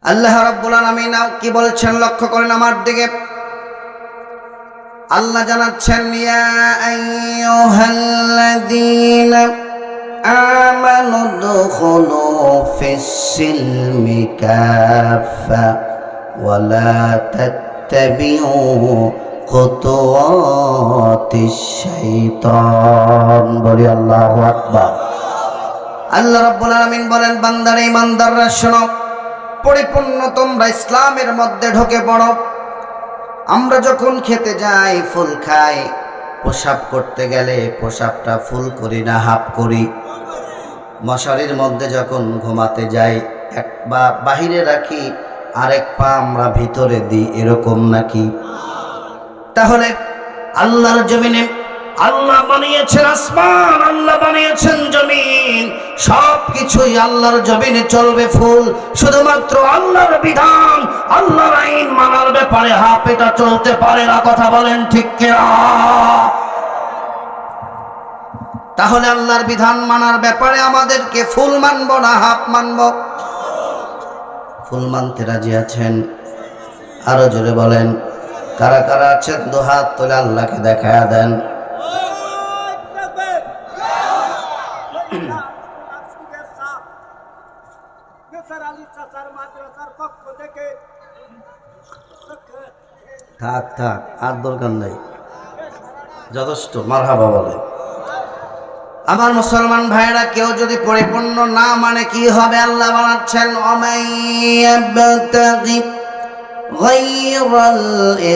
আল্লাহ রাব্বুল আলামিন কি বলছেন লক্ষ্য করেন আমার দিকে। আল্লাহ জানাচ্ছেন, ইয়া আইয়ুহাল্লাযীনা আমানু দুখুলু ফিস-সিলমি কাফা ওয়া লা তাত্তাবিউ খুতুওয়াতিশ শাইতান। বলি আল্লাহু আকবার। আল্লাহ রাব্বুল আলামিন বলেন, বান্দারে ইমানদাররা শোনো, পরিপূর্ণ তোমরা ইসলামের মধ্যে ঢুকে পড়ো। আমরা যখন খেতে যাই ফুল খাই, প্রসাব করতে গেলে প্রসাবটা ফুল করি না হাফ করি। মশারির মধ্যে যখন ঘুমাতে যাই এক পা বাহিরে রাখি, আরেক পা আমরা ভিতরে দিই, এরকম নাকি? তাহলে আল্লাহর জমিনে আল্লাহ বানিয়েছেন আসমান, আল্লাহ বানিয়েছেন জমিন, সব কিছুই আল্লাহর জমিনে চলবে ফুল। শুধুমাত্র আল্লাহর বিধান, আল্লাহর আইন মানার ব্যাপারে হাফ এটা চলতে পারে না। কথা বলেন ঠিক কিনা? তাহলে আল্লাহর বিধান মানার ব্যাপারে আমাদেরকে ফুল মানব না হাফ মানব? ফুল মানতে রাজি আছেন? আরো জোরে বলেন, কারা কারা আছেন? দু হাত তুলে আল্লাহকে দেখায়া দেন। থাক থাক, আর দরকার নাই, যথেষ্ট। মারহাবা বলে। আমার মুসলমান ভাইরা, কেউ যদি পরিপূর্ণ না মানে কি হবে? আল্লাহ বানাচ্ছেন, ওমাইয়াবতাগি গায়রাল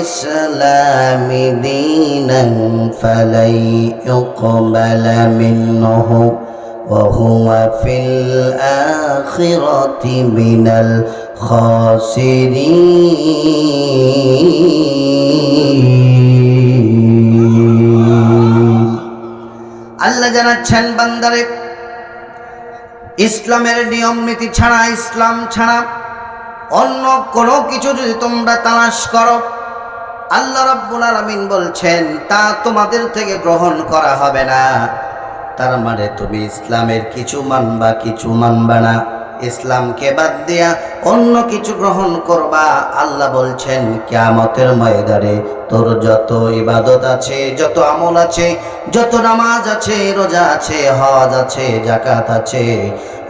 ইসলামি দীনান ফালাই ইউকবালা মিনহু ওয়া হুয়া ফিল আখিরাতি মিনাল খাসিরিন। আল্লাহ জানাচ্ছেন, বান্দারে ইসলামের নিয়ম নীতি ছাড়া, ইসলাম ছাড়া অন্য কোনো কিছু যদি তোমরা তালাশ করো, আল্লাহ রাব্বুল আলামিন বলছেন তা তোমাদের থেকে গ্রহণ করা হবে না। তার মানে তুমি ইসলামের কিছু মানবা, কিছু মানবা না। ইসলামকে বাদ দিয়া অন্য কিছু গ্রহণ করবা। আল্লাহ বলছেন, কিয়ামতের ময়দানে তোর যত ইবাদত আছে, যত আমল আছে, যত নামাজ আছে, রোজা আছে, হজ আছে, যাকাত আছে,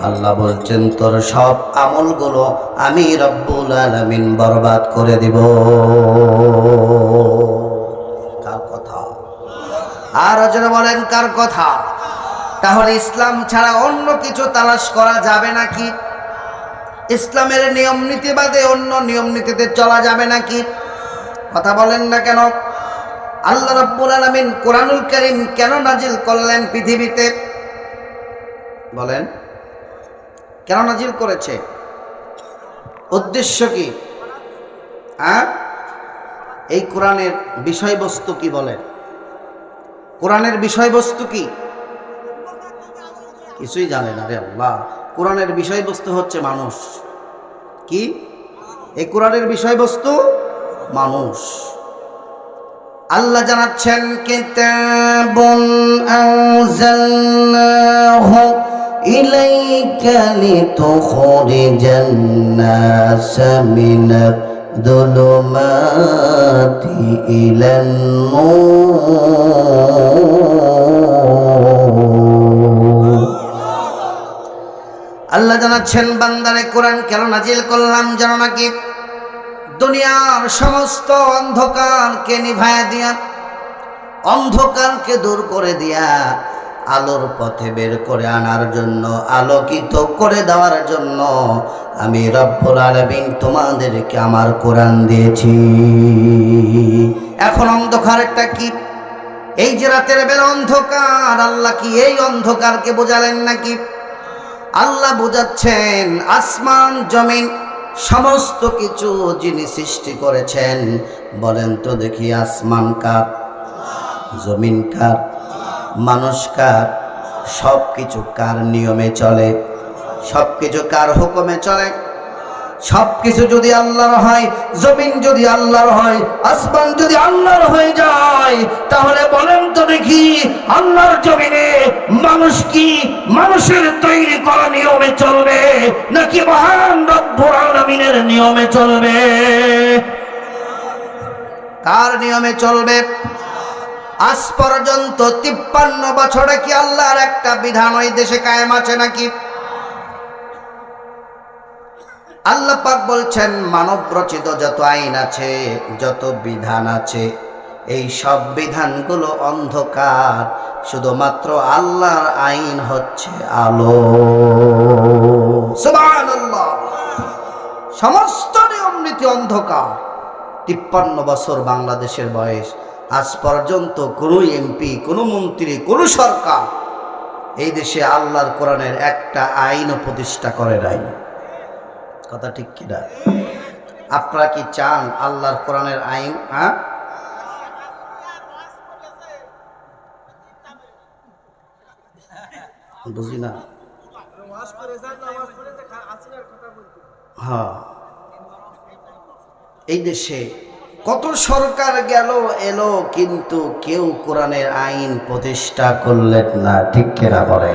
আল্লাহ বলছেন তোর সব আমলগুলো আমি রব্বুল আলামিন বরবাদ করে দিব। কার কথা? আর যারা বলেন কার কথা? তাহলে ইসলাম ছাড়া অন্য কিছু তালাশ করা যাবে নাকি? ইসলামের নিয়ম নীতি বাদে অন্য নিয়ম নীতিতে চলা যাবে নাকি? কথা বলেন না কেন? আল্লাহ রাব্বুল আলামিন কোরআনুল কারীম কেন নাজিল করলেন পৃথিবীতে? বলেন, কেন নাজিল করেছে? উদ্দেশ্য কি? এই কোরআনের বিষয়বস্তু কি? বলেন, কোরআনের বিষয়বস্তু কি? কিছুই জানে না রে আল্লাহ। কোরআনের বিষয়বস্তু হচ্ছে মানুষ। কি? এই কোরআনের বিষয়বস্তু মানুষ। আল্লাহ জানাচ্ছেন, কিতাবুন আনজালনাহু ইলাইকা লিতুখরিজান নাসা মিনাদ যুলুমাতি ইলান নূর। আল্লাহ জানাচ্ছেন, বান্দারে কোরআন কেন নাজিল করলাম জানো নাকি? দুনিয়ার সমস্ত অন্ধকারকে নিভায়া দিয়া, অন্ধকারকে দূর করে দিয়া, আলোর পথে বের করে আনার জন্য, আলোকিত করে দেওয়ার জন্য আমি রব্বুল আলামিন তোমাদেরকে আমার কোরআন দিয়েছি। এখন অন্ধকারটা কি? এই যে রাতের বেলা অন্ধকার, আল্লাহ কি এই অন্ধকারকে বোঝালেন নাকি? আল্লাহ বোঝাচ্ছেন, আসমান জমিন সমস্ত কিছু যিনি সৃষ্টি করেছেন, বলেন তো দেখি, আসমান কার? জমিন কার? মানুষ কার? সব কিছু কার নিয়মে চলে? সব কিছু কার হুকুমে চলে? সব কিছু যদি আল্লাহর হয়, জমিন যদি আল্লাহর হয়, আসমান যদি আল্লাহর হয়ে যায়, তাহলে বলেন তো দেখি, আল্লাহর জমিনে মানুষ কি মানুষের তৈরি করা নিয়মে চলবে, নাকি মহান রব্বুল আলামিনের কাদের নিয়মে চলবে? কার নিয়মে চলবে? আজ পর্যন্ত 53 বছরে কি আল্লাহর একটা বিধান ওই দেশে কায়েম আছে নাকি? আল্লাহ পাক বলছেন মানব রচিত যত আইন আছে, যত বিধান আছে, এই সব বিধানগুলো অন্ধকার, শুধুমাত্র আল্লাহর আইন হচ্ছে আলো। সুবহানাল্লাহ। সমস্ত নিয়ম নীতি অন্ধকার। 53 বছর বাংলাদেশের বয়স, আজ পর্যন্ত কোনো এমপি, কোনো মন্ত্রী, কোনো সরকার এই দেশে আল্লাহর কোরআনের একটা আইনও প্রতিষ্ঠা করে নাই। কথা ঠিক কিনা? আপনারা কি চান আল্লাহর কোরআনের আইন? বুঝি না। হ্যাঁ, এই দেশে কত সরকার গেল এলো, কিন্তু কেউ কোরআনের আইন প্রতিষ্ঠা করলেন না। ঠিক কিনা বলে?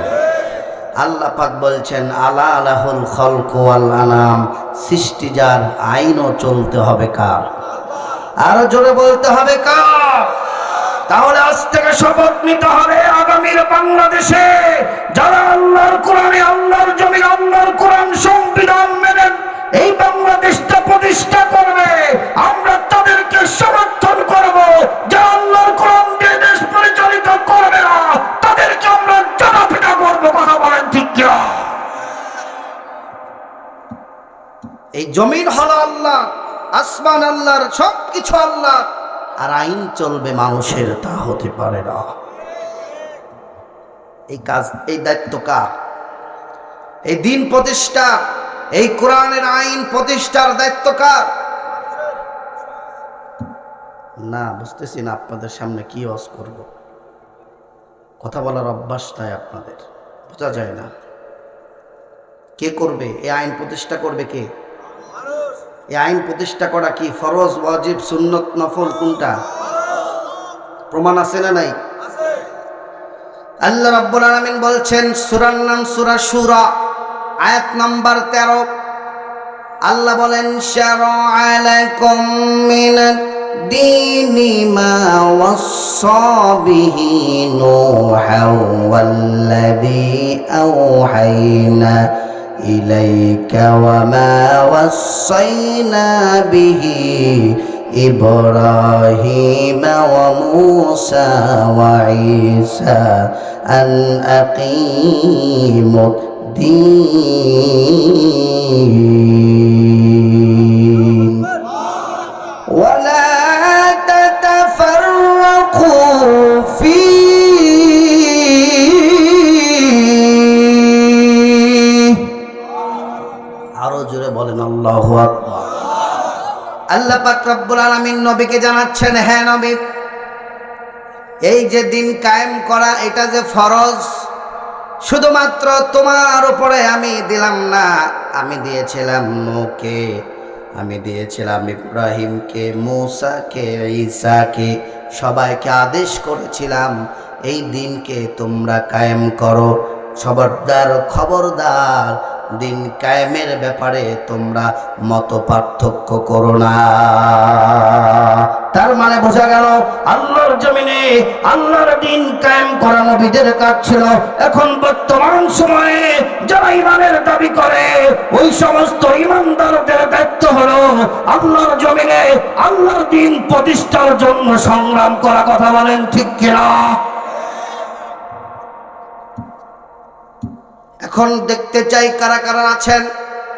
আল্লাহ পাক বলছেন আলা লাহুল খালকু ওয়াল আনাম, সৃষ্টি যার, আইনও চলতে হবে কার? আরো জোরে বলতে হবে কার? তাহলে আজ থেকে শপথ নিতে হবে আগামীর বাংলাদেশে যারা আল্লাহর কোরআনে, আল্লাহর জমিন, আল্লাহর কোরআন সংবিধান মেনে এই বাংলাদেশটা প্রতিষ্ঠা করবে, আমরা তাদেরকে সমর্থন করব। যে আল্লাহর কোরআন দিয়ে দেশ পরিচালিত করবে না, তাদেরকে আমরা জনপিটা করব। কথা বলেন ঠিক কি? এই জমিন হলো আল্লাহ, আসমান আল্লাহর, সবকিছু আল্লাহ, আর আইন চলবে মানুষের, তা হতে পারে না। এই কাজ, এই দায়িত্ব কার? এই দিন প্রতিষ্ঠা, এই কোরআনের আইন প্রতিষ্ঠার দায়িত্ব কার? না, বুঝতেছি না আপনাদের সামনে কি ওয়াজ করব। কথা বলার অভ্যাস নাই আপনাদের, বোঝা যায় না। কে করবে এই আইন প্রতিষ্ঠা? করবে কে? এই আইন প্রতিষ্ঠা করা কি ফরজ, ওয়াজিব, সুন্নত, নফল, কোনটা? প্রমাণ আছে না নাই? আল্লাহ রাব্বুল আলামিন বলছেন, সূরার নাম সূরা শুরা, আয়াত নাম্বার 13। আল্লাহ বলেন শারা'a লাকুম মিনাদ দীনি মা ওয়াসসা বিহি নূহা ওয়াল্লাযী আওহাইনা ইলাইকা ওয়া মা ওয়াসাইনা বিহি إبراهيم وموسى وعيسى أن أقيموا الدين ولا تتفرقوا فيه আরো জোরে বলেন আল্লাহু আকবার। আল্লাহ পাক রব্বুল আলামিন নবীকে জানাচ্ছেন, হ্যাঁ নবী, এই যে দিন কায়েম করা, এটা যে ফরজ, শুধুমাত্র তোমার উপরে আমি দিলাম না, আমি দিয়েছিলাম নূহকে, আমি দিয়েছিলাম ইব্রাহিমকে, মূসাকে, ঈসাকে, সবাইকে আদেশ করেছিলাম এই দিনকে তোমরা কায়েম করো। খবরদার, খবরদার, দিন কায়েমের ব্যাপারে তোমরা মত পার্থক্য করো না। তার মানে বোঝা গেল আল্লাহর জমিনে আল্লাহর দিন কায়েম করা নবীদের কাজ ছিল। এখন বর্তমান সময়ে যারা ইমানের দাবি করে, ওই সমস্ত ইমানদারদের দায়িত্ব হলো আল্লাহর জমিনে আল্লাহর দিন প্রতিষ্ঠার জন্য সংগ্রাম করা। কথা বলেন ঠিক কিনা? এখন দেখতে চাই কারা কারা আছেন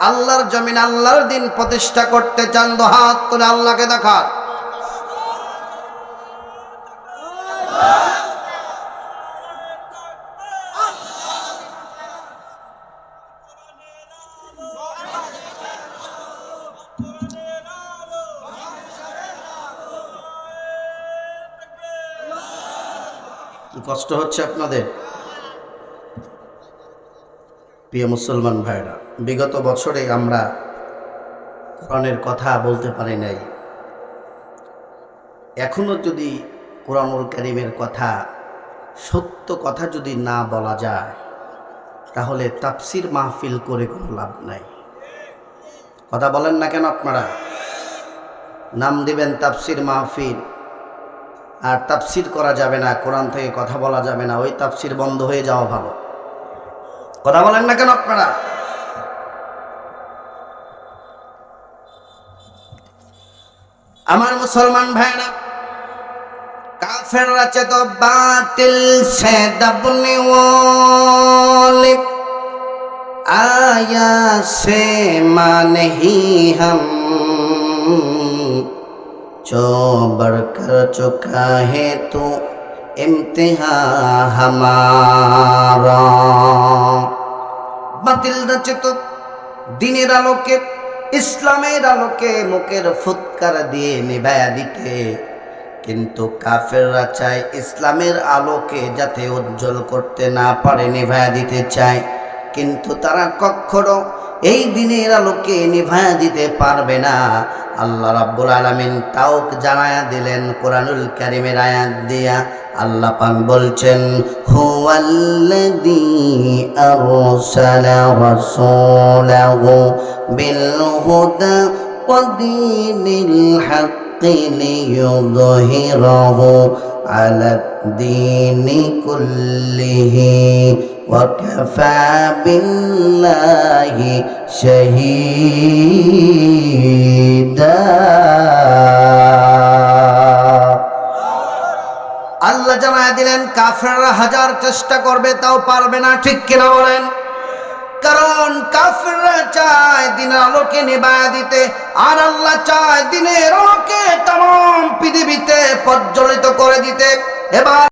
আল্লাহর জমিন, আল্লাহর দিন প্রতিষ্ঠা করতে চান। দো হাত তুলে আল্লাহকে দেখান। কষ্ট হচ্ছে আপনাদের? প্রিয় মুসলমান ভাইরা, বিগত বছরে আমরা কোরআনের কথা বলতে পারি নাই। এখনো যদি কোরআনুল কারীমের কথা, সত্য কথা যদি না বলা যায়, তাহলে তাফসির মাহফিল করে কোনো লাভ নাই। কথা বলেন না কেন আপনারা? নাম দিবেন তাফসির মাহফিল, আর তাফসির করা যাবে না, কোরআন থেকে কথা বলা যাবে না, ওই তাফসির বন্ধ হয়ে যাওয়া ভালো। কথা বলেন না কেন আপনারা? আমার মুসলমান ভাইরা, काफिर तो बातिल से दबने वाले आया से माने ही हम जो बढ़ कर चुका है तो इम्तिहा हमारा। बातिल रचित दिनेर आलोके इस्लामेर आलोके मुखेर फुৎকার দিয়ে নিভায়া দিতে, কিন্তু কাফেররা চায় ইসলামের আলোকে যাতে উজ্জ্বল করতে না পারে নিভায়া দিতে চায়, কিন্তু তারা কখনো এই দিনের আলোকে নিভায়া দিতে পারবে না। আল্লাহ রাব্বুল আলামিন তাও জানায়া দিলেন কোরআনুল কারীমের আয়াত দিয়া। আল্লাহ পাক বলছেন, হুয়াল্লাযী আরসালা রাসূলাহু বিল হুদা ওয়া দীনিল হক ليظهره على الدين كله وكفى بالله شهيدا। আল্লাহ জানায় দিলেন কাফেররা হাজার চেষ্টা করবে তাও পারবে না, ঠিক কিনা বলেন? কারণ কাফেররা চায় দিনের আলোকে নিভায়া দিতে, আর আল্লাহ চায় দিনের আলোকে तमाम পৃথিবীতে প্রজ্বলিত করে দিতে। এবার